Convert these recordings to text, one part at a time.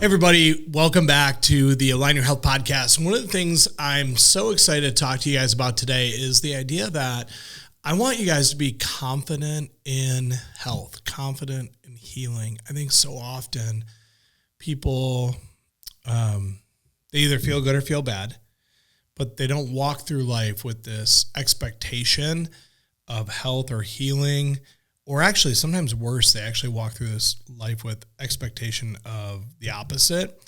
Everybody, welcome back to the Align Your Health podcast. One of the things I'm so excited to talk to you guys about today is the idea that I want you guys to be confident in health, confident in healing. I think so often people, they either feel good or feel bad, but they don't walk through life with this expectation of health or healing. Or actually, sometimes worse, they actually walk through this life with expectation of the opposite.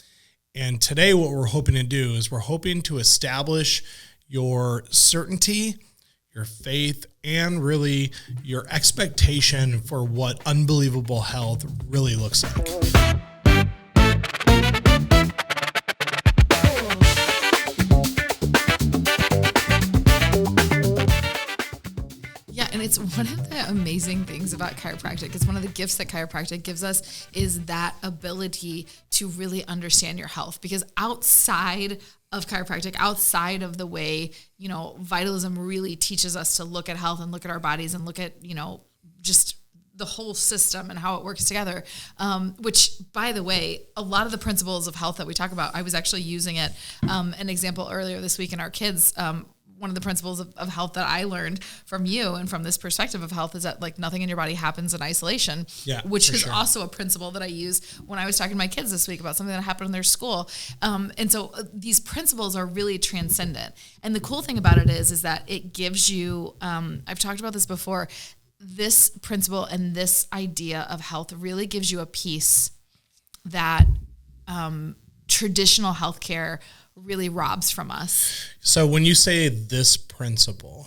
And today what we're hoping to do is we're hoping to establish your certainty, your faith, and really your expectation for what unbelievable health really looks like. And it's one of the amazing things about chiropractic. It's one of the gifts that chiropractic gives us is that ability to really understand your health. Because outside of chiropractic, outside of the way, vitalism really teaches us to look at health and look at our bodies and look at, just the whole system and how it works together, which, by the way, a lot of the principles of health that we talk about, I was actually using it, an example earlier this week in our kids, one of the principles of health that I learned from you and from this perspective of health is that nothing in your body happens in isolation, which is also a principle that I use when I was talking to my kids this week about something that happened in their school. And so these principles are really transcendent. And the cool thing about it is that it gives you, I've talked about this before, this principle and this idea of health really gives you a piece that traditional healthcare really robs from us. So when you say this principle,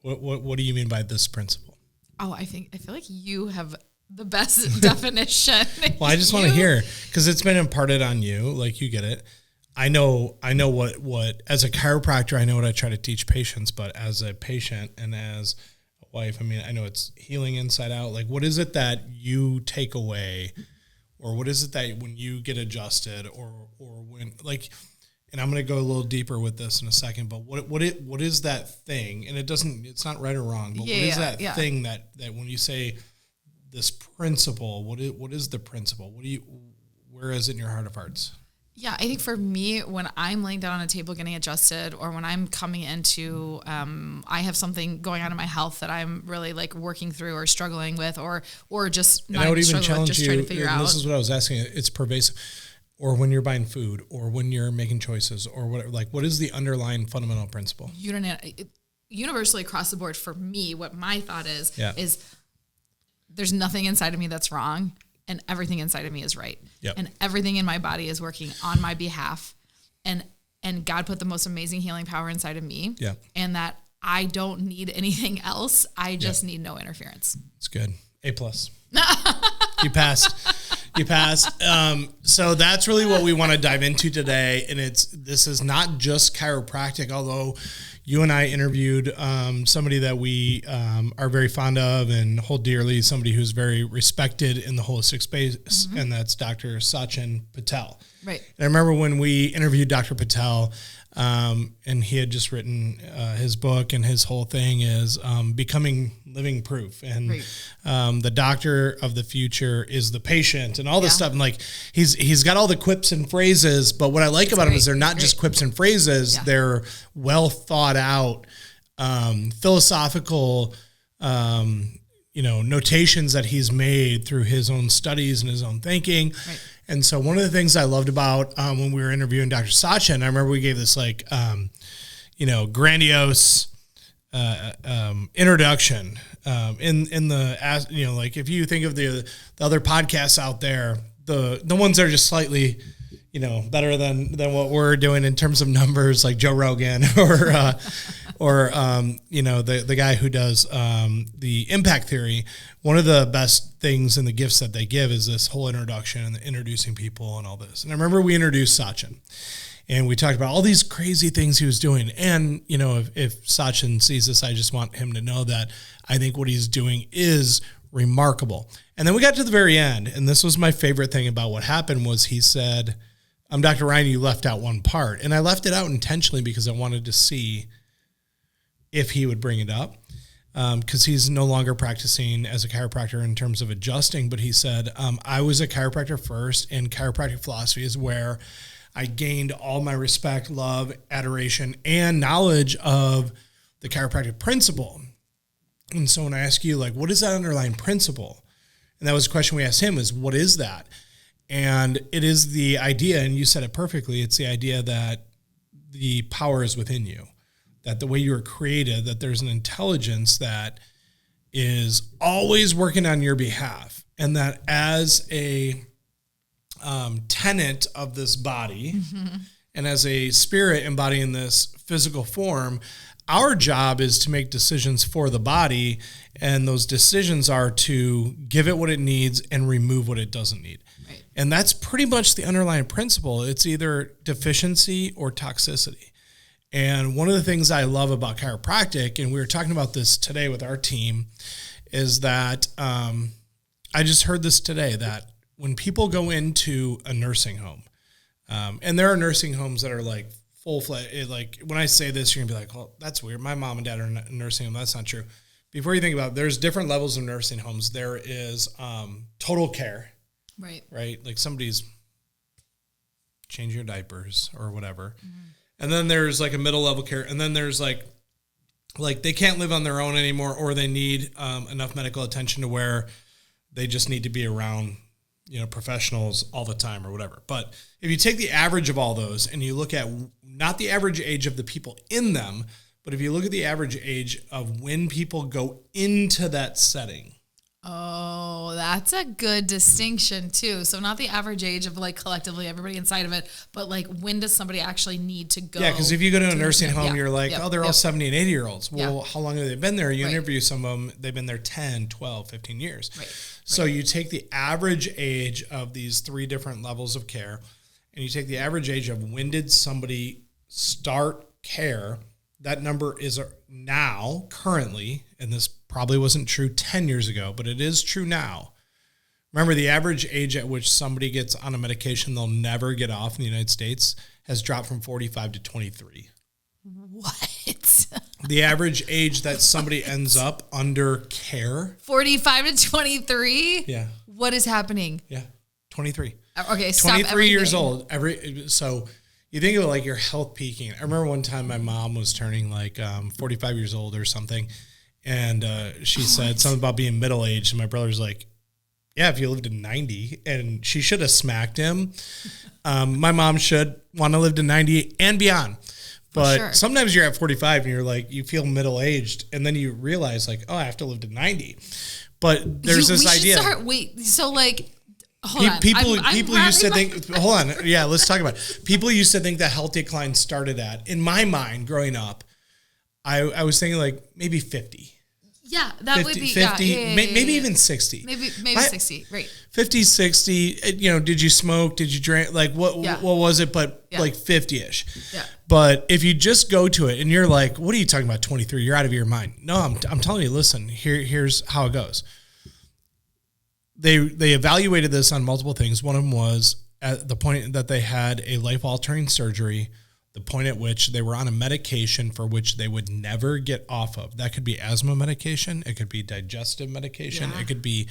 what do you mean by this principle? Oh, I feel like you have the best definition. Well, I just want to hear, because it's been imparted on you, like you get it. I know what as a chiropractor, I know what I try to teach patients, but as a patient and as a wife, I know it's healing inside out. Like, what is it that you take away? Or what is it that when you get adjusted or when, and I'm going to go a little deeper with this in a second, but what is that thing? And it's not right or wrong, but what is that thing that when you say this principle, what is the principle? Where is it in your heart of hearts? Yeah, I think for me, when I'm laying down on a table getting adjusted, or when I'm coming into, I have something going on in my health that I'm really working through or struggling with, or just not even struggling with, just trying to figure out. This is what I was asking. It's pervasive. Or when you're buying food, or when you're making choices, or whatever. What is the underlying fundamental principle? Universally across the board for me, what my thought is there's nothing inside of me that's wrong. And everything inside of me is right. Yep. And everything in my body is working on my behalf. And God put the most amazing healing power inside of me. Yeah. And that I don't need anything else. I just need no interference. It's good. A+. You passed. So that's really what we want to dive into today. And this is not just chiropractic, although you and I interviewed somebody that we are very fond of and hold dearly, somebody who's very respected in the holistic space, and that's Dr. Sachin Patel. Right. And I remember when we interviewed Dr. Patel, and he had just written his book, and his whole thing is becoming living proof. And the doctor of the future is the patient, and all this stuff. And he's got all the quips and phrases, but what I like about him is they're not just quips and phrases. Yeah. They're well thought out, philosophical, notations that he's made through his own studies and his own thinking. Right. And so one of the things I loved about when we were interviewing Dr. Sachin, I remember we gave this grandiose introduction in the if you think of the other podcasts out there, the ones that are just slightly better than what we're doing in terms of numbers, like Joe Rogan or the guy who does the impact theory. One of the best things and the gifts that they give is this whole introduction and the introducing people and all this. And I remember we introduced Sachin, and we talked about all these crazy things he was doing. And if Sachin sees this, I just want him to know that I think what he's doing is remarkable. And then we got to the very end, and this was my favorite thing about what happened was he said, Dr. Ryan, you left out one part. And I left it out intentionally because I wanted to see if he would bring it up. because he's no longer practicing as a chiropractor in terms of adjusting, but he said, I was a chiropractor first, and chiropractic philosophy is where I gained all my respect, love, adoration, and knowledge of the chiropractic principle. And so when I ask you, like, what is that underlying principle? And that was a question we asked him, is what is that? And it is the idea, and you said it perfectly, it's the idea that the power is within you, that the way you were created, that there's an intelligence that is always working on your behalf. And that as a tenet of this body and as a spirit embodying this physical form, our job is to make decisions for the body, and those decisions are to give it what it needs and remove what it doesn't need. Right. And that's pretty much the underlying principle. It's either deficiency or toxicity. And one of the things I love about chiropractic, and we were talking about this today with our team, is that I just heard this today, that when people go into a nursing home, and there are nursing homes that are like full-fledged, like when I say this, you're gonna be like, well, that's weird. My mom and dad are in a nursing home. That's not true. Before you think about it, there's different levels of nursing homes. There is total care. Right. Like somebody's changing your diapers or whatever. Mm-hmm. And then there's like a middle level care. And then there's like they can't live on their own anymore, or they need enough medical attention to where they just need to be around, professionals all the time or whatever. But if you take the average of all those and you look at not the average age of the people in them, but if you look at the average age of when people go into that setting. Oh, that's a good distinction too. So not the average age of like collectively everybody inside of it, but like when does somebody actually need to go? Yeah, because if you go to a nursing home, you're like, they're all 70 and 80-year-olds. Well, how long have they been there? You interview some of them, they've been there 10, 12, 15 years. So you take the average age of these three different levels of care, and you take the average age of when did somebody start care. That number is now, currently, and this probably wasn't true 10 years ago, but it is true now. Remember, the average age at which somebody gets on a medication they'll never get off in the United States has dropped from 45 to 23. What? The average age that somebody ends up under care. 45 to 23? Yeah. What is happening? Yeah, 23. Okay, stop 23 years old. So you think of it like your health peaking. I remember one time my mom was turning like 45 years old or something, and she said something about being middle-aged, and my brother's like, yeah, if you lived to 90, and she should have smacked him. My mom should want to live to 90 and beyond. But sometimes you're at 45 and you're like, you feel middle-aged, and then you realize like, oh, I have to live to 90. But there's this idea. Hold on. People used to think, hold on. Yeah, let's talk about it. People used to think that health decline started at, in my mind, growing up, I was thinking like maybe 50. Yeah, that 50, would be 50, maybe even 60. Maybe 60, right. 50, 60, did you smoke? Did you drink? Like what was it? But like 50-ish. Yeah. But if you just go to it and you're like, what are you talking about 23? You're out of your mind. No, I'm telling you, listen, here's how it goes. They evaluated this on multiple things. One of them was at the point that they had a life-altering surgery, the point at which they were on a medication for which they would never get off of. That could be asthma medication. It could be digestive medication. It could be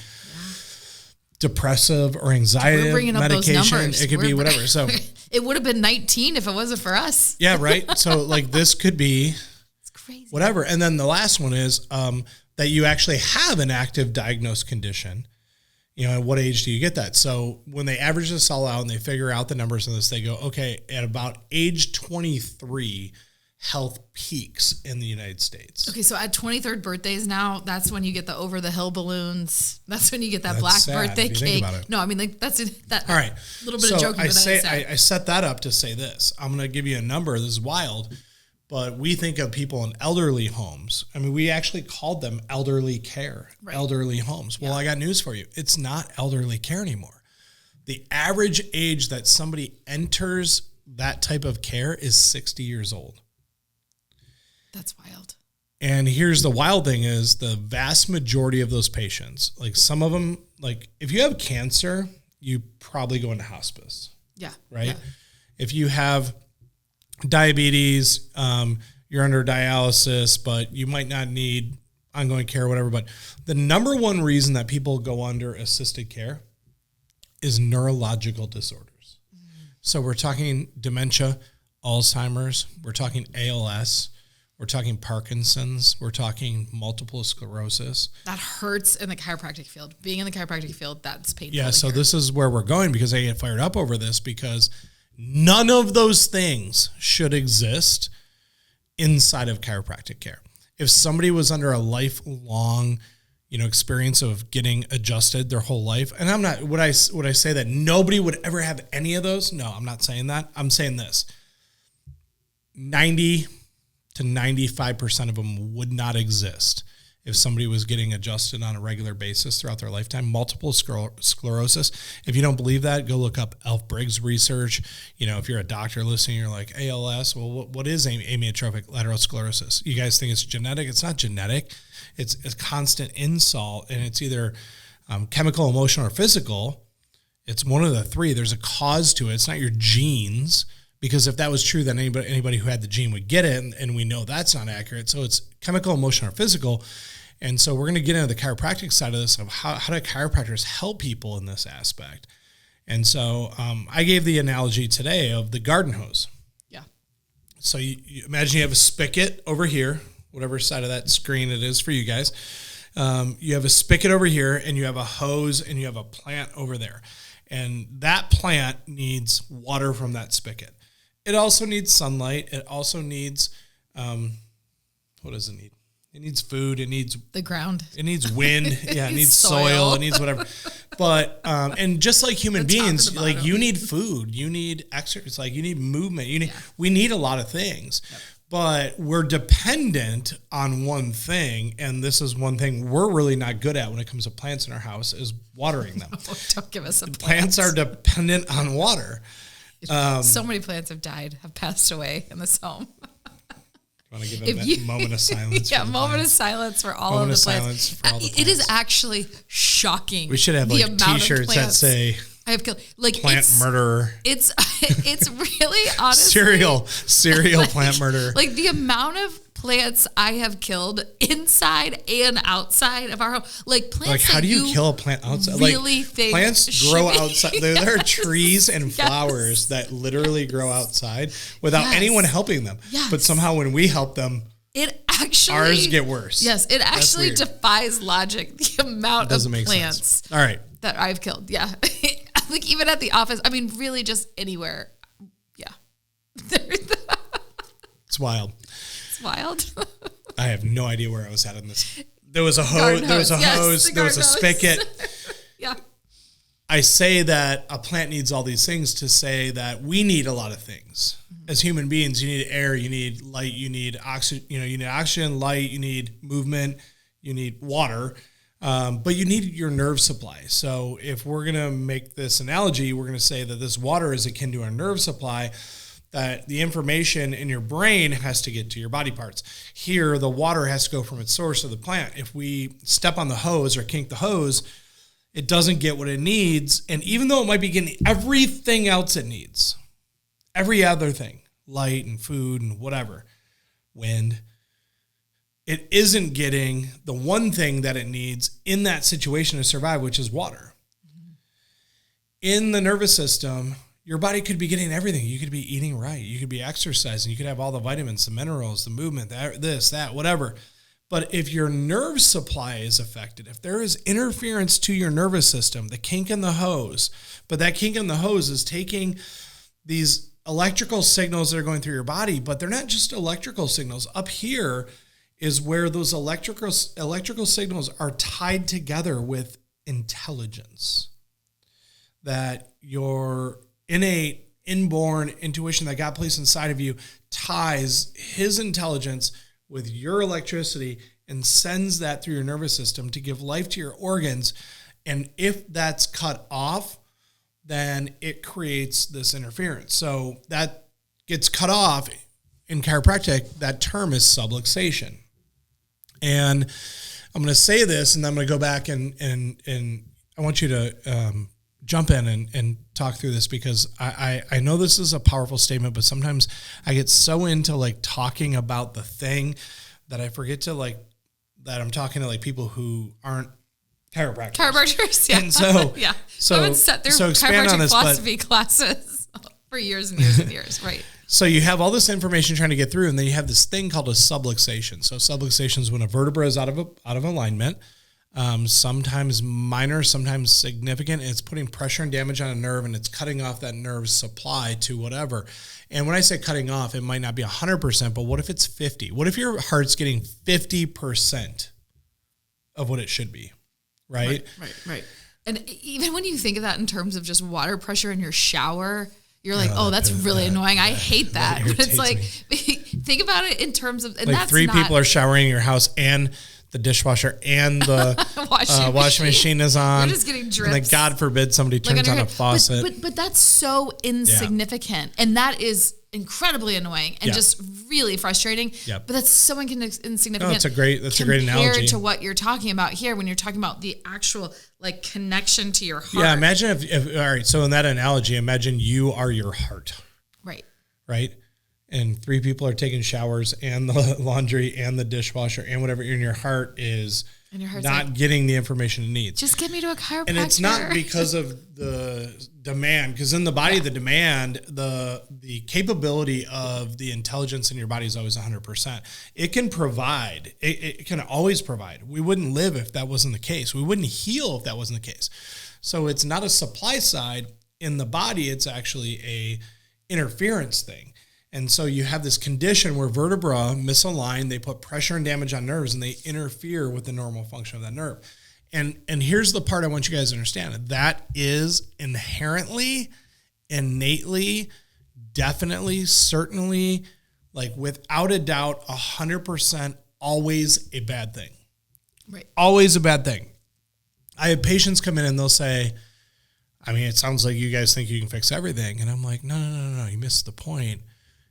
depressive or anxiety medication. It could be whatever. So it would have been 19 if it wasn't for us. Yeah, right. So like this could be it's crazy. Whatever. And then the last one is that you actually have an active diagnosed condition. At what age do you get that? So when they average this all out and they figure out the numbers of this, they go, okay, at about age 23, health peaks in the United States. Okay, so at 23rd birthdays now, that's when you get the over-the-hill balloons. That's when you get that black birthday cake. No, I mean, like that's it. All right. Little bit of joking. I set that up to say this. I'm going to give you a number. This is wild. But we think of people in elderly homes. I mean, we actually called them elderly care, elderly homes. Well, I got news for you. It's not elderly care anymore. The average age that somebody enters that type of care is 60 years old. That's wild. And here's the wild thing is the vast majority of those patients, like some of them, like if you have cancer, you probably go into hospice. Yeah. Right? Yeah. If you have diabetes, you're under dialysis, but you might not need ongoing care, whatever. But the number one reason that people go under assisted care is neurological disorders. So we're talking dementia, Alzheimer's, we're talking ALS, we're talking Parkinson's, we're talking multiple sclerosis. That hurts in the chiropractic field. Being in the chiropractic field, that's painful. Yeah, so this is where we're going, because I get fired up over this, because none of those things should exist inside of chiropractic care. If somebody was under a lifelong, experience of getting adjusted their whole life, and I'm not, would I say that nobody would ever have any of those? No, I'm not saying that. I'm saying this: 90 to 95% of them would not exist if somebody was getting adjusted on a regular basis throughout their lifetime. Multiple sclerosis. If you don't believe that, go look up Elf Briggs research. If you're a doctor listening, you're like, ALS, well, what is amyotrophic lateral sclerosis? You guys think it's genetic? It's not genetic. It's a constant insult, and it's either chemical, emotional, or physical. It's one of the three. There's a cause to it. It's not your genes. Because if that was true, then anybody who had the gene would get it, and we know that's not accurate. So it's chemical, emotional, or physical. And so we're going to get into the chiropractic side of this, of how do chiropractors help people in this aspect. And so I gave the analogy today of the garden hose. Yeah. So you imagine you have a spigot over here, whatever side of that screen it is for you guys. You have a spigot over here, and you have a hose, and you have a plant over there. And that plant needs water from that spigot. It also needs sunlight. It also needs, what does it need? It needs food. It needs the ground. It needs wind. Yeah, it needs soil. It needs whatever. But, and just like human beings, like you need food, you need exercise, like you need movement. We need a lot of things, but we're dependent on one thing. And this is one thing we're really not good at when it comes to plants in our house, is watering them. Don't give us a plants are dependent on water. So many plants have died, have passed away in this home. Want to give a moment of silence? Yeah, moment of silence for all of the plants. It is actually shocking. We should have like T-shirts that say I have killed plant murderer. It's really honestly serial plant murderer. Like the amount of plants I have killed inside and outside of our home. Like plants. Like how do you kill a plant outside? Really think plants grow outside. There are trees and flowers that literally grow outside without anyone helping them. Yes. But somehow when we help them, ours get worse. Yes, it actually defies logic. The amount of plants All right. that I've killed. Yeah. Like even at the office, I mean, really just anywhere. Yeah. It's wild. It's wild. I have no idea where I was at in this. There was a hose. There was a hose. There was a spigot. Yeah. I say that a plant needs all these things to say that we need a lot of things. Mm-hmm. As human beings, you need air, you need light, you need oxygen, you need oxygen, light, you need movement, you need water. But you need your nerve supply. So if we're going to make this analogy, we're going to say that this water is akin to our nerve supply, that the information in your brain has to get to your body parts. Here, the water has to go from its source to the plant. If we step on the hose or kink the hose, it doesn't get what it needs. And even though it might be getting everything else it needs, every other thing, light and food and whatever, wind, it isn't getting the one thing that it needs in that situation to survive, which is water. Mm-hmm. In the nervous system, your body could be getting everything. You could be eating right. You could be exercising. You could have all the vitamins, the minerals, the movement, this, that, whatever. But if your nerve supply is affected, if there is interference to your nervous system, the kink in the hose, but that kink in the hose is taking these electrical signals that are going through your body, but they're not just electrical signals. Up here is where those electrical signals are tied together with intelligence. That your innate, inborn intuition that God placed inside of you ties his intelligence with your electricity and sends that through your nervous system to give life to your organs. And if that's cut off, then it creates this interference. So that gets cut off. In chiropractic, that term is subluxation. And I'm going to say this, and then I'm going to go back and I want you to jump in and talk through this, because I know this is a powerful statement, but sometimes I get so into like talking about the thing that I forget to like that I'm talking to like people who aren't chiropractors. Chiropractors, yeah. And so, yeah. So, I would set their expand on chiropractic this, philosophy classes for years and years and years, right? So you have all this information trying to get through, and then you have this thing called a subluxation. So subluxation is when a vertebra is out of alignment, sometimes minor, sometimes significant, and it's putting pressure and damage on a nerve, and it's cutting off that nerve's supply to whatever. And when I say cutting off, it might not be 100%, but what if it's 50? What if your heart's getting 50% of what it should be, right? Right. And even when you think of that in terms of just water pressure in your shower, you're like, oh, that's really annoying. I hate that. But it's like, think about it in terms of, and like that's three people are showering in your house and the dishwasher and the washing machine is on. You're just getting drips. And like, God forbid somebody turns on a faucet. But that's so insignificant. Yeah. And that is incredibly annoying and just really frustrating. Yep. But that's so insignificant. No, that's a great analogy. Compared to what you're talking about here when you're talking about the actual like connection to your heart. Yeah, imagine if all right, so in that analogy, imagine you are your heart. Right. Right? And three people are taking showers and the laundry and the dishwasher and whatever, and your heart is not getting the information it needs. Just get me to a chiropractor. And it's not because of the demand, because in the body, the demand, the capability of the intelligence in your body is always 100%. It can provide. It can always provide. We wouldn't live if that wasn't the case. We wouldn't heal if that wasn't the case. So it's not a supply side in the body. It's actually a interference thing. And so you have this condition where vertebra misalign, they put pressure and damage on nerves, and they interfere with the normal function of that nerve. And here's the part I want you guys to understand. That is inherently, innately, definitely, certainly, like without a doubt, 100% always a bad thing. Right. Always a bad thing. I have patients come in and they'll say, I mean, it sounds like you guys think you can fix everything. And I'm like, no, you missed the point.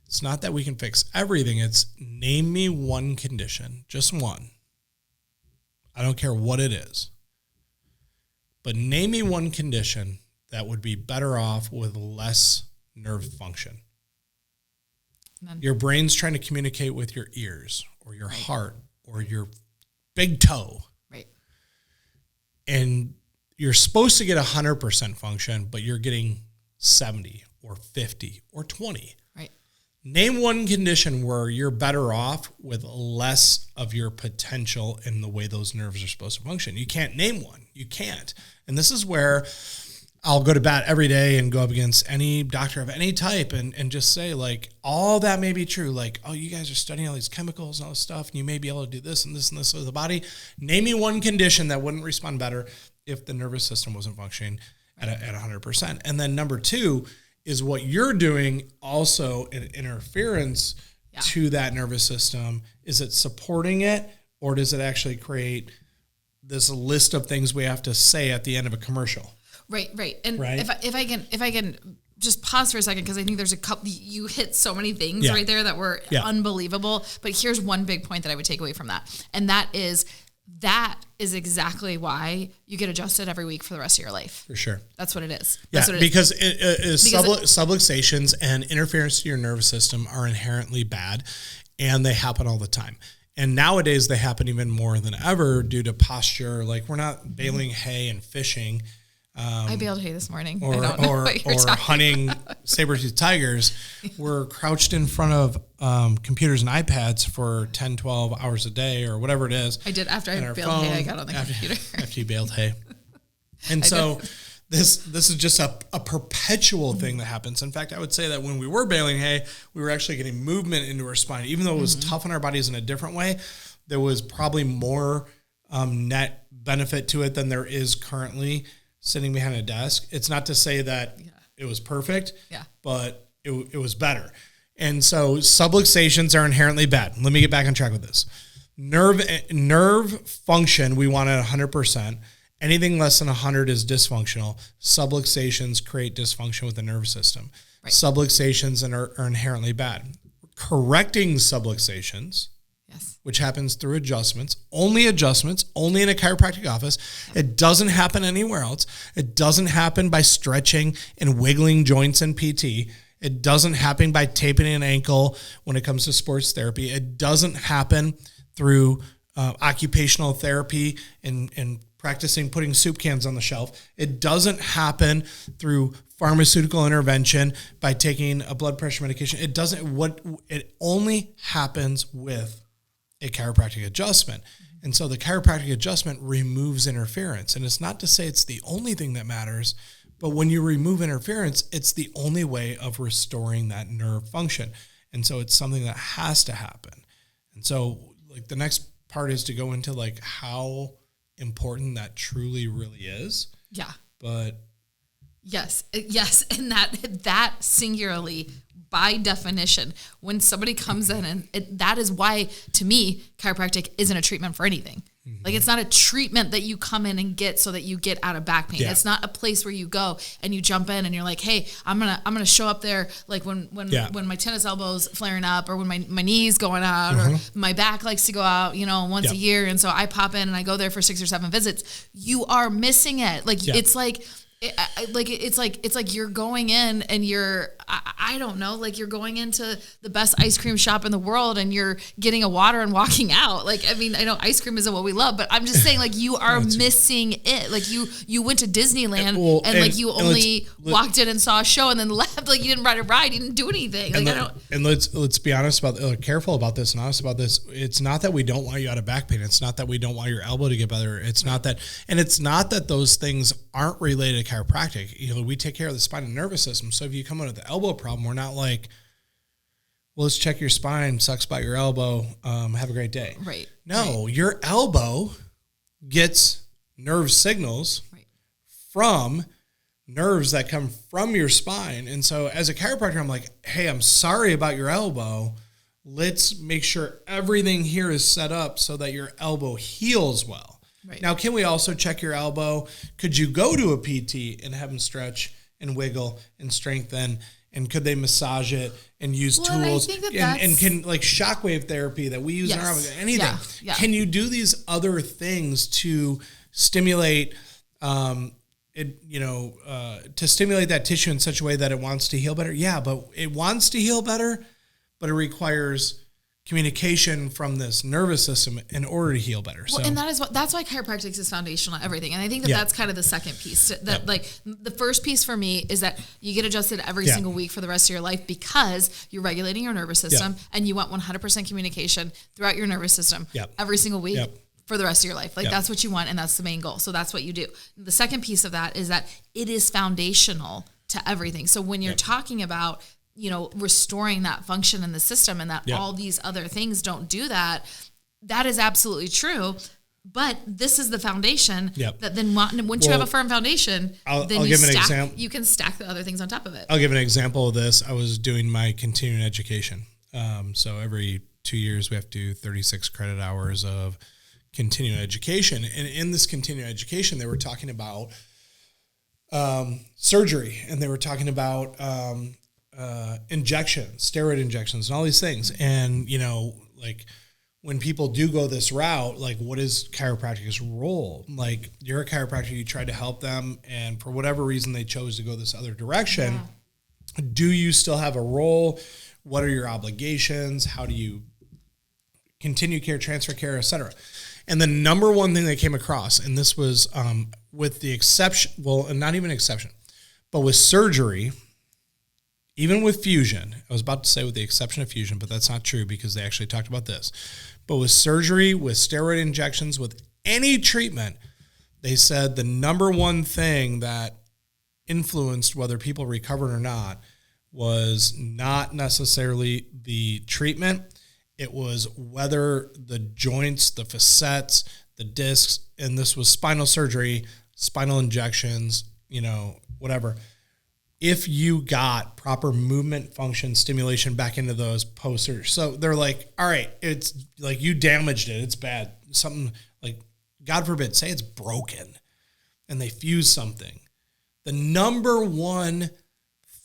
It's not that we can fix everything. It's name me one condition, just one. I don't care what it is. But name me one condition that would be better off with less nerve function. None. Your brain's trying to communicate with your ears or your heart or your big toe. Right. And you're supposed to get 100% function, but you're getting 70 or 50 or 20. Name one condition where you're better off with less of your potential in the way those nerves are supposed to function. You can't name one. You can't. And this is where I'll go to bat every day and go up against any doctor of any type and just say, like, all that may be true. Like, oh, you guys are studying all these chemicals and all this stuff, and you may be able to do this and this and this with the body. Name me one condition that wouldn't respond better if the nervous system wasn't functioning at 100%. And then number two, is what you're doing also an interference to that nervous system? Is it supporting it, or does it actually create this list of things we have to say at the end of a commercial? Right. And if I can just pause for a second, because I think there's a couple, you hit so many things right there that were unbelievable. But here's one big point that I would take away from that. And that is exactly why you get adjusted every week for the rest of your life. For sure. That's what it is. That's what it because is. Subluxations and interference to your nervous system are inherently bad, and they happen all the time. And nowadays they happen even more than ever due to posture. Like, we're not baling hay and fishing. I baled hay this morning. Or hunting saber-toothed tigers. We're crouched in front of computers and iPads for 10, 12 hours a day or whatever it is. I did. After I baled hay, I got on the computer. After you baled hay. And so this is just a perpetual thing that happens. In fact, I would say that when we were baling hay, we were actually getting movement into our spine. Even though it was tough on our bodies in a different way, there was probably more net benefit to it than there is currently sitting behind a desk. It's not to say that it was perfect, but it was better. And so subluxations are inherently bad. Let me get back on track with this. Nerve function, we want at 100%. Anything less than 100 is dysfunctional. Subluxations create dysfunction with the nervous system. Right. Subluxations are inherently bad. Correcting subluxations, which happens through adjustments, only in a chiropractic office. It doesn't happen anywhere else. It doesn't happen by stretching and wiggling joints in PT. It doesn't happen by taping an ankle when it comes to sports therapy. It doesn't happen through occupational therapy and practicing putting soup cans on the shelf. It doesn't happen through pharmaceutical intervention by taking a blood pressure medication. It only happens with a chiropractic adjustment. And so the chiropractic adjustment removes interference. And it's not to say it's the only thing that matters, but when you remove interference, it's the only way of restoring that nerve function. And so it's something that has to happen. And so like the next part is to go into like how important that truly really is. Yeah. But yes. And that singularly, by definition, when somebody comes in, and that is why, to me, chiropractic isn't a treatment for anything. Mm-hmm. Like, it's not a treatment that you come in and get so that you get out of back pain. Yeah. It's not a place where you go and you jump in and you're like, hey, I'm gonna show up there like when my tennis elbow's flaring up, or when my knee's going out, or my back likes to go out, once a year, and so I pop in and I go there for 6 or 7 visits. You are missing it. Like it's like. It's like you're going in and I don't know, like you're going into the best ice cream shop in the world and you're getting a water and walking out. Like, I mean, I know ice cream isn't what we love, but I'm just saying, like, you are missing it. Like you went to Disneyland and you only walked in and saw a show and then left. Like, you didn't ride a ride, you didn't do anything. And let's be honest careful about this and honest about this. It's not that we don't want you out of back pain. It's not that we don't want your elbow to get better. It's not that those things aren't related to chiropractic. We take care of the spine and nervous system. So if you come in with the elbow problem, we're not like, well, let's check your spine, sucks about your elbow, have a great day. Right. No, your elbow gets nerve signals from nerves that come from your spine. And so as a chiropractor, I'm like, hey, I'm sorry about your elbow. Let's make sure everything here is set up so that your elbow heals well. Right. Now, can we also check your elbow? Could you go to a PT and have them stretch and wiggle and strengthen? And could they massage it and use tools? And can, like, shockwave therapy that we use in our anything? Yeah. Can you do these other things to stimulate to stimulate that tissue in such a way that it wants to heal better? Yeah, but it wants to heal better, but it requires communication from this nervous system in order to heal better. Well, and that's why chiropractic is foundational to everything. And I think that's kind of the second piece. Like, the first piece for me is that you get adjusted every single week for the rest of your life, because you're regulating your nervous system and you want 100% communication throughout your nervous system every single week for the rest of your life. Like, that's what you want, and that's the main goal. So that's what you do. The second piece of that is that it is foundational to everything. So when you're talking about restoring that function in the system, and that all these other things don't do that, that is absolutely true. But this is the foundation that then once you have a firm foundation, you can stack the other things on top of it. I'll give an example of this. I was doing my continuing education. So every 2 years we have to do 36 credit hours of continuing education. And in this continuing education, they were talking about surgery, and they were talking about injections, steroid injections, and all these things. And, like, when people do go this route, like, what is chiropractic's role? Like, you're a chiropractor, you try to help them, and for whatever reason they chose to go this other direction. Do you still have a role? What are your obligations? How do you continue care, transfer care, et cetera? And the number one thing they came across, and this was with the exception, well, not even exception, but with surgery, even with fusion, I was about to say with the exception of fusion, but that's not true, because they actually talked about this. But with surgery, with steroid injections, with any treatment, they said the number one thing that influenced whether people recovered or not was not necessarily the treatment. It was whether the joints, the facets, the discs, and this was spinal surgery, spinal injections, whatever. If you got proper movement function stimulation back into those post-surgery. So they're like, all right, it's like you damaged it. It's bad. Something like, God forbid, say it's broken and they fuse something. The number one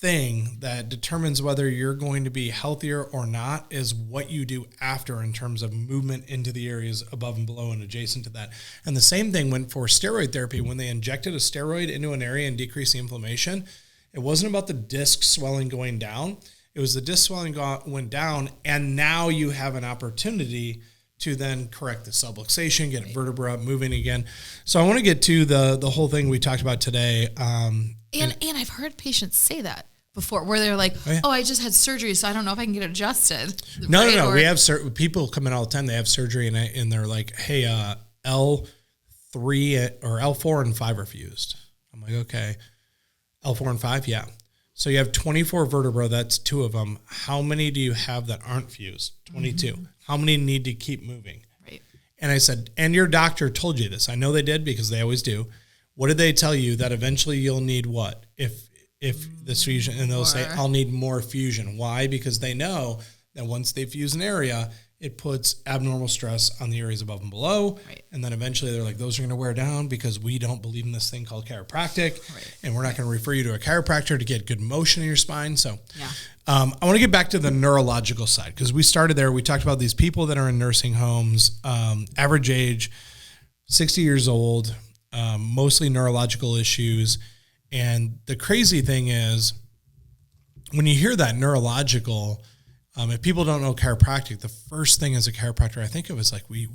thing that determines whether you're going to be healthier or not is what you do after in terms of movement into the areas above and below and adjacent to that. And the same thing went for steroid therapy. When they injected a steroid into an area and decreased the inflammation, it wasn't about the disc swelling going down. It was the disc swelling went down, and now you have an opportunity to then correct the subluxation, get vertebra moving again. So I want to get to the whole thing we talked about today. And I've heard patients say that before, where they're like, "Oh, I just had surgery, so I don't know if I can get adjusted." No. We have people come in all the time. They have surgery and they're like, "Hey, L3 or L4 and 5 are fused." I'm like, "Okay, L4 and 5, yeah." So you have 24 vertebrae. That's 2 of them. How many do you have that aren't fused? 22. Mm-hmm. How many need to keep moving? Right. And I said, and your doctor told you this. I know they did because they always do. What did they tell you? That eventually you'll need what? If this fusion, and they'll say, I'll need more fusion. Why? Because they know that once they fuse an area, it puts abnormal stress on the areas above and below. Right. And then eventually they're like, those are going to wear down because we don't believe in this thing called chiropractic. Right. And we're not going to refer you to a chiropractor to get good motion in your spine. So I want to get back to the neurological side because we started there. We talked about these people that are in nursing homes, average age, 60 years old, mostly neurological issues. And the crazy thing is when you hear that neurological, if people don't know chiropractic, the first thing as a chiropractor, I think it was like we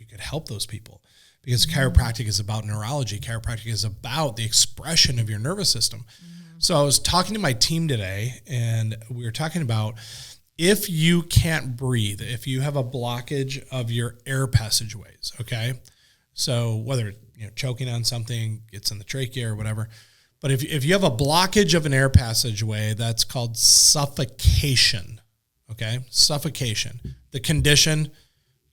could help those people because chiropractic is about neurology. Chiropractic is about the expression of your nervous system. Mm-hmm. So I was talking to my team today, and we were talking about if you can't breathe, if you have a blockage of your air passageways, okay? So whether choking on something, gets in the trachea or whatever. But if you have a blockage of an air passageway, that's called suffocation, okay? Suffocation, the condition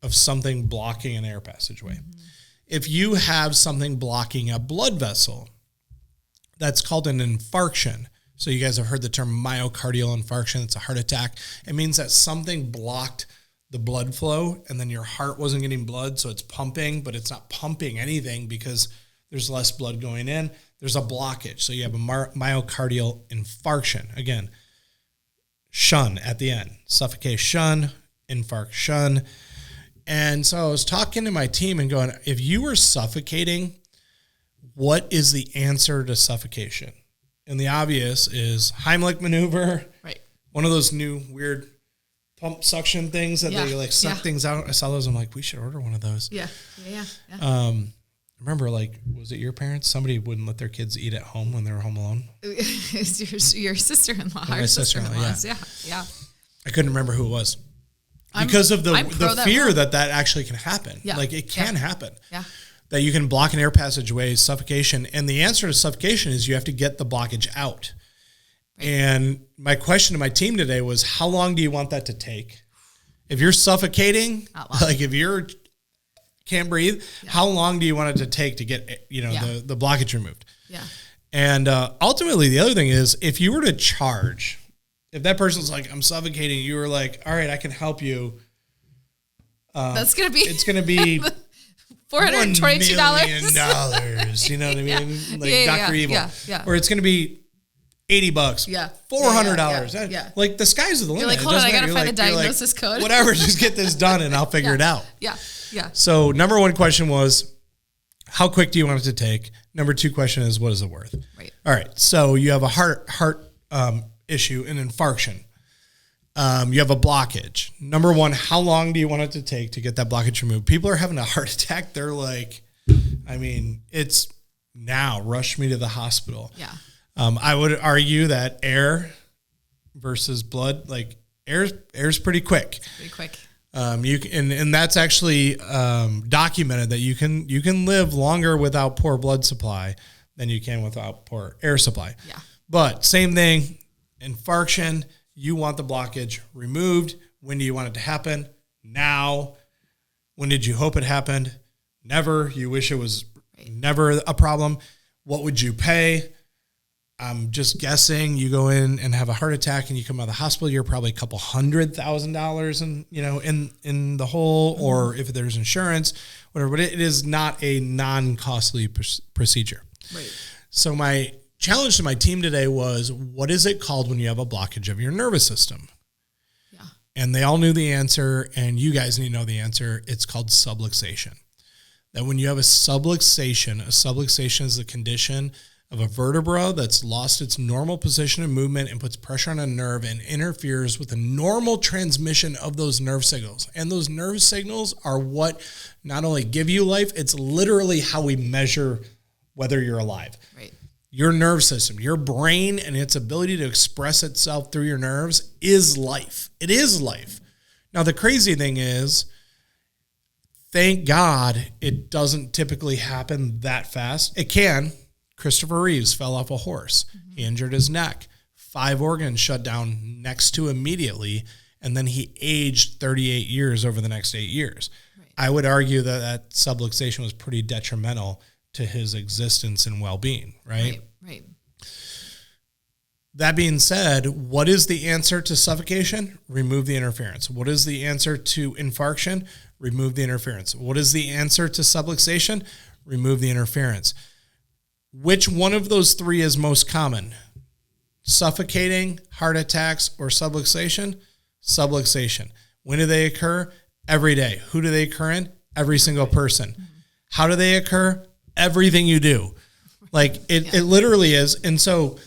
of something blocking an air passageway. Mm-hmm. If you have something blocking a blood vessel, that's called an infarction. So you guys have heard the term myocardial infarction. It's a heart attack. It means that something blocked the blood flow, and then your heart wasn't getting blood, so it's pumping, but it's not pumping anything because there's less blood going in. There's a blockage. So you have a myocardial infarction. Again, shun at the end. Suffocation, infarction. And so I was talking to my team and going, if you were suffocating, what is the answer to suffocation? And the obvious is Heimlich maneuver. Right. One of those new weird pump suction things that they like suck things out. I saw those. I'm like, we should order one of those. Yeah. Remember, was it your parents? Somebody wouldn't let their kids eat at home when they were home alone. It's your sister-in-law. My sister-in-law. Yeah. I couldn't remember who it was because of the fear that actually can happen. Yeah. Like it can happen. Yeah. That you can block an air passageway, suffocation, and the answer to suffocation is you have to get the blockage out. Right. And my question to my team today was, how long do you want that to take? If you're suffocating, like if you're can't breathe, how long do you want it to take to get the blockage removed? Yeah. And ultimately, the other thing is, if you were to charge, if that person's like, I'm suffocating, you were like, all right, I can help you. It's going to be $422. $1 million. You know what I mean? Dr. Evil. Yeah. Or it's going to be $80. Yeah. $400. Yeah. Like the sky's the limit. You're like, hold on, I got to find the diagnosis code. Whatever, just get this done and I'll figure it out. Yeah. So number one question was, how quick do you want it to take? Number two question is, what is it worth? Right. All right. So you have a heart issue, an infarction. You have a blockage. Number one, how long do you want it to take to get that blockage removed? People are having a heart attack. They're like, it's now. Rush me to the hospital. Yeah. I would argue that air versus blood, like air's pretty quick. Pretty quick. And that's actually documented that you can live longer without poor blood supply than you can without poor air supply. Yeah. But same thing, infarction, you want the blockage removed. When do you want it to happen? Now. When did you hope it happened? Never. You wish it was never a problem. What would you pay? I'm just guessing you go in and have a heart attack and you come out of the hospital, you're probably a couple $100,000 in the hole, or if there's insurance, whatever, but it is not a non-costly procedure. Right. So my challenge to my team today was, what is it called when you have a blockage of your nervous system? Yeah. And they all knew the answer, and you guys need to know the answer. It's called subluxation. That when you have a subluxation is the condition of a vertebra that's lost its normal position of movement and puts pressure on a nerve and interferes with the normal transmission of those nerve signals. And those nerve signals are what not only give you life, it's literally how we measure whether you're alive. Right. Your nerve system, your brain and its ability to express itself through your nerves is life. It is life. Now, the crazy thing is, thank God it doesn't typically happen that fast. It can. Christopher Reeves fell off a horse. He injured his neck. 5 organs shut down next to immediately, and then he aged 38 years over the next 8 years. Right. I would argue that that subluxation was pretty detrimental to his existence and well-being, right? Right. That being said, what is the answer to suffocation? Remove the interference. What is the answer to infarction? Remove the interference. What is the answer to subluxation? Remove the interference. Which one of those 3 is most common? Suffocating, heart attacks, or subluxation? Subluxation. When do they occur? Every day. Who do they occur in? Every single person. How do they occur? Everything you do. Like it literally is. And so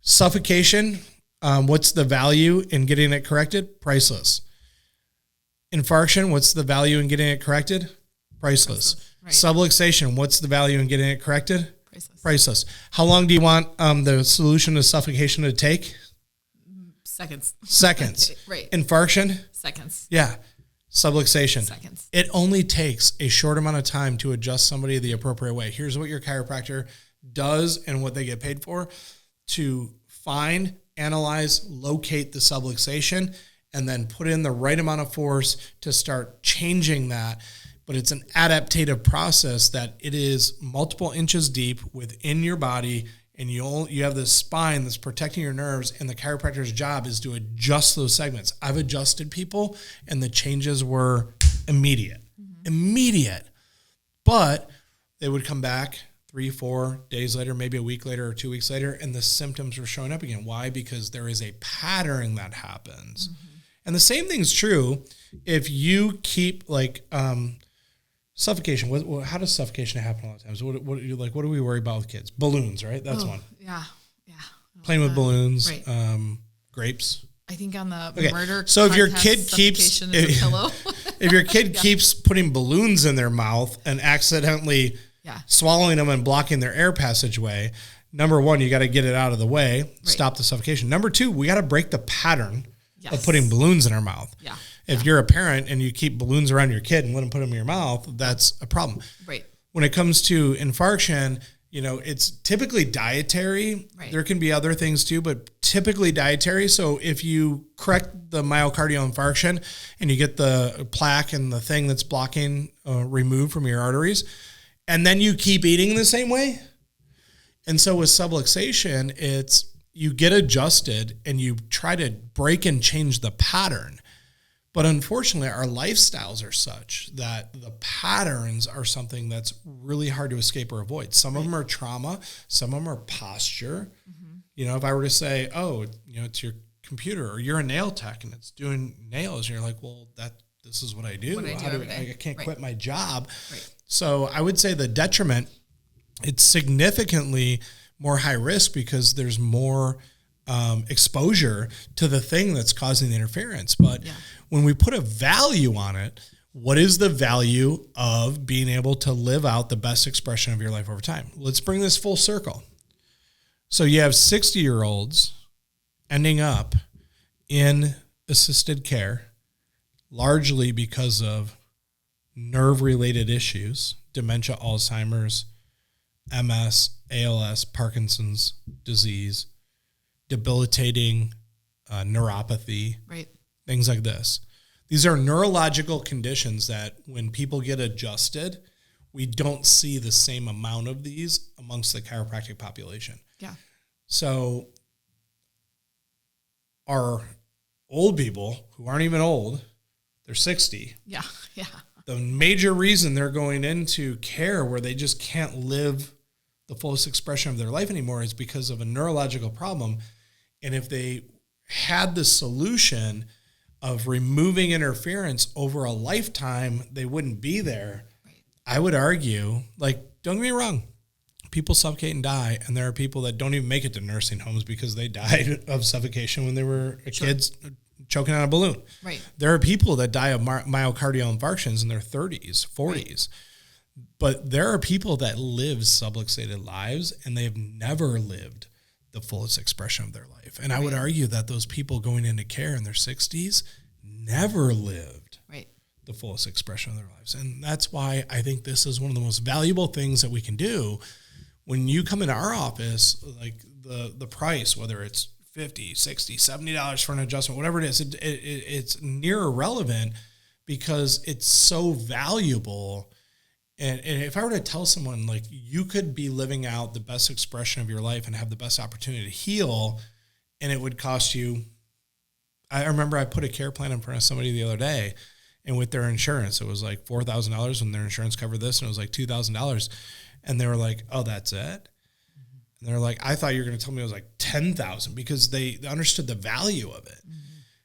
suffocation, what's the value in getting it corrected? Priceless. Infarction, what's the value in getting it corrected? Priceless. Right. Subluxation, what's the value in getting it corrected? Priceless. How long do you want the solution to suffocation to take? Seconds. Right. Infarction? Seconds. Yeah. Subluxation. Seconds. It only takes a short amount of time to adjust somebody the appropriate way. Here's what your chiropractor does and what they get paid for: to find, analyze, locate the subluxation, and then put in the right amount of force to start changing that. But it's an adaptive process that it is multiple inches deep within your body, and you have this spine that's protecting your nerves, and the chiropractor's job is to adjust those segments. I've adjusted people, and the changes were immediate. But they would come back 3-4 days later, maybe a week later or 2 weeks later, and the symptoms were showing up again. Why? Because there is a pattern that happens. And the same thing's true if you keep suffocation. How does suffocation happen a lot of times? What do we worry about with kids? Balloons, right? That's one. Yeah. Playing with balloons, right. Grapes. I think on the murder. So if your kid keeps if your kid keeps putting balloons in their mouth and accidentally swallowing them and blocking their air passageway, number one, you got to get it out of the way, stop the suffocation. Number two, we got to break the pattern of putting balloons in our mouth. Yeah. If you're a parent and you keep balloons around your kid and let them put them in your mouth, that's a problem. Right. When it comes to infarction, it's typically dietary. Right. There can be other things too, but typically dietary. So if you correct the myocardial infarction and you get the plaque and the thing that's blocking removed from your arteries, and then you keep eating the same way. And so with subluxation, it's you get adjusted and you try to break and change the pattern. But unfortunately, our lifestyles are such that the patterns are something that's really hard to escape or avoid. Some of them are trauma. Some of them are posture. If I were to say, it's your computer or you're a nail tech and it's doing nails, and you're like, well, this is what I do. I can't quit my job. Right. So I would say the detriment, it's significantly more high risk because there's more exposure to the thing that's causing the interference. But when we put a value on it, what is the value of being able to live out the best expression of your life over time? Let's bring this full circle. So you have 60-year-olds ending up in assisted care, largely because of nerve-related issues, dementia, Alzheimer's, MS, ALS, Parkinson's disease, debilitating neuropathy, things like this. These are neurological conditions that when people get adjusted, we don't see the same amount of these amongst the chiropractic population. Yeah. So our old people who aren't even old, they're 60. Yeah. The major reason they're going into care where they just can't live the fullest expression of their life anymore is because of a neurological problem. And if they had the solution of removing interference over a lifetime, they wouldn't be there. Right. I would argue, don't get me wrong, people suffocate and die, and there are people that don't even make it to nursing homes because they died of suffocation when they were kids choking on a balloon. Right. There are people that die of myocardial infarctions in their 30s, 40s. Right. But there are people that live subluxated lives, and they have never lived the fullest expression of their life. And I would argue that those people going into care in their 60s never lived the fullest expression of their lives. And that's why I think this is one of the most valuable things that we can do. When you come into our office, like the price, whether it's $50, $60, $70 for an adjustment, whatever it is, it's near irrelevant because it's so valuable. And if I were to tell someone, like, you could be living out the best expression of your life and have the best opportunity to heal, and it would cost you, I remember I put a care plan in front of somebody the other day, and with their insurance, it was like $4,000 when their insurance covered this, and it was like $2,000. And they were like, oh, that's it? And they're like, I thought you were going to tell me it was like $10,000, because they understood the value of it.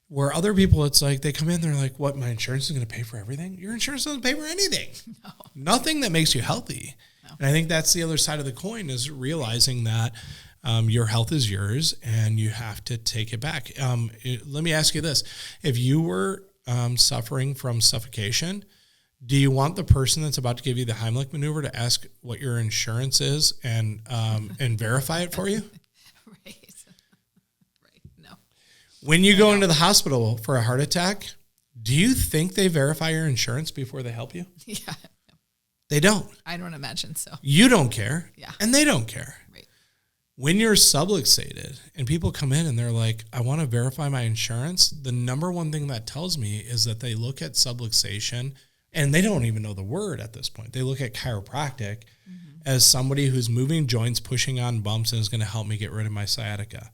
Where other people, it's like they come in, they're like, what, my insurance is going to pay for everything? Your insurance doesn't pay for anything. No. Nothing that makes you healthy. No. And I think that's the other side of the coin, is realizing that your health is yours and you have to take it back. Let me ask you this. If you were suffering from suffocation, do you want the person that's about to give you the Heimlich maneuver to ask what your insurance is and verify it for you? Right. No. When you go into the hospital for a heart attack, do you think they verify your insurance before they help you? Yeah. No. They don't. I don't imagine so. You don't care. Yeah. And they don't care. Right. When you're subluxated and people come in and they're like, I want to verify my insurance, the number one thing that tells me is that they look at subluxation, and they don't even know the word at this point. They look at chiropractic as somebody who's moving joints, pushing on bumps, and is going to help me get rid of my sciatica.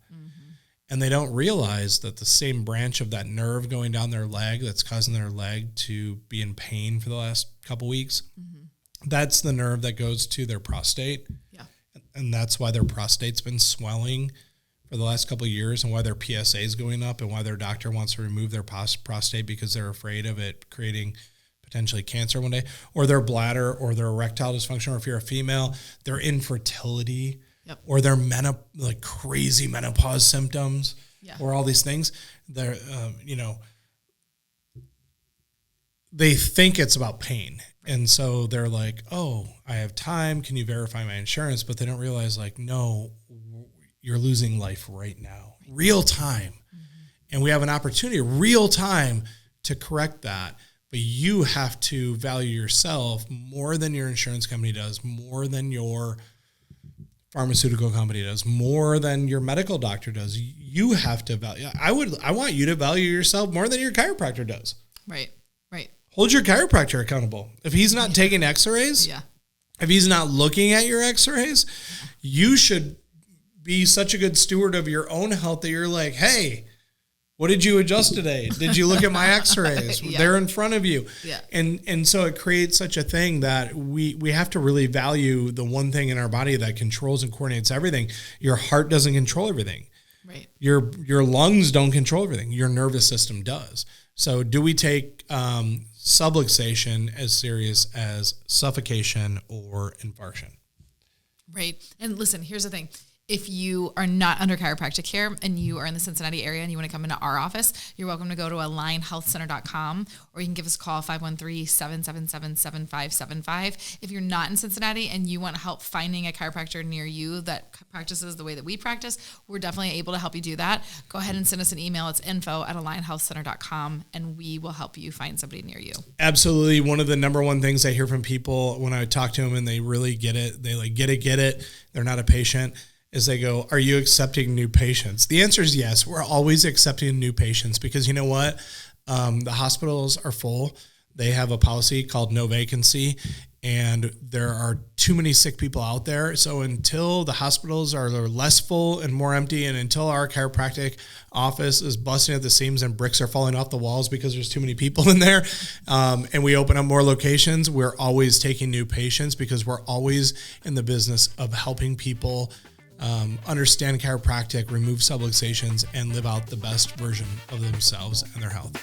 And they don't realize that the same branch of that nerve going down their leg that's causing their leg to be in pain for the last couple weeks, that's the nerve that goes to their prostate. Yeah. And that's why their prostate's been swelling for the last couple of years, and why their PSA is going up, and why their doctor wants to remove their prostate because they're afraid of it creating potentially cancer one day, or their bladder, or their erectile dysfunction, or if you're a female, their infertility, or their crazy menopause symptoms, or all these things. They're, they think it's about pain. And so they're like, oh, I have time. Can you verify my insurance? But they don't realize, like, no, you're losing life right now, real time. And we have an opportunity, real time, to correct that. But you have to value yourself more than your insurance company does, more than your pharmaceutical company does, more than your medical doctor does. You have to value. I want you to value yourself more than your chiropractor does. Right. Hold your chiropractor accountable. If he's not taking x-rays, if he's not looking at your x-rays, you should be such a good steward of your own health that you're like, hey, what did you adjust today? Did you look at my x-rays? They're in front of you. Yeah. And so it creates such a thing that we have to really value the one thing in our body that controls and coordinates everything. Your heart doesn't control everything. Right. Your lungs don't control everything. Your nervous system does. So do we take subluxation as serious as suffocation or infarction? Right. And listen, here's the thing. If you are not under chiropractic care and you are in the Cincinnati area and you want to come into our office, you're welcome to go to alignhealthcenter.com, or you can give us a call, 513-777-7575. If you're not in Cincinnati and you want help finding a chiropractor near you that practices the way that we practice, we're definitely able to help you do that. Go ahead and send us an email. It's info@alignhealthcenter.com, and we will help you find somebody near you. Absolutely. One of the number one things I hear from people when I talk to them and they really get it, they like, get it, they're not a patient, is they go, are you accepting new patients? The answer is yes. We're always accepting new patients, because you know what? The hospitals are full. They have a policy called no vacancy, and there are too many sick people out there. So until the hospitals are less full and more empty, and until our chiropractic office is busting at the seams and bricks are falling off the walls because there's too many people in there, and we open up more locations, we're always taking new patients, because we're always in the business of helping people understand chiropractic, remove subluxations, and live out the best version of themselves and their health.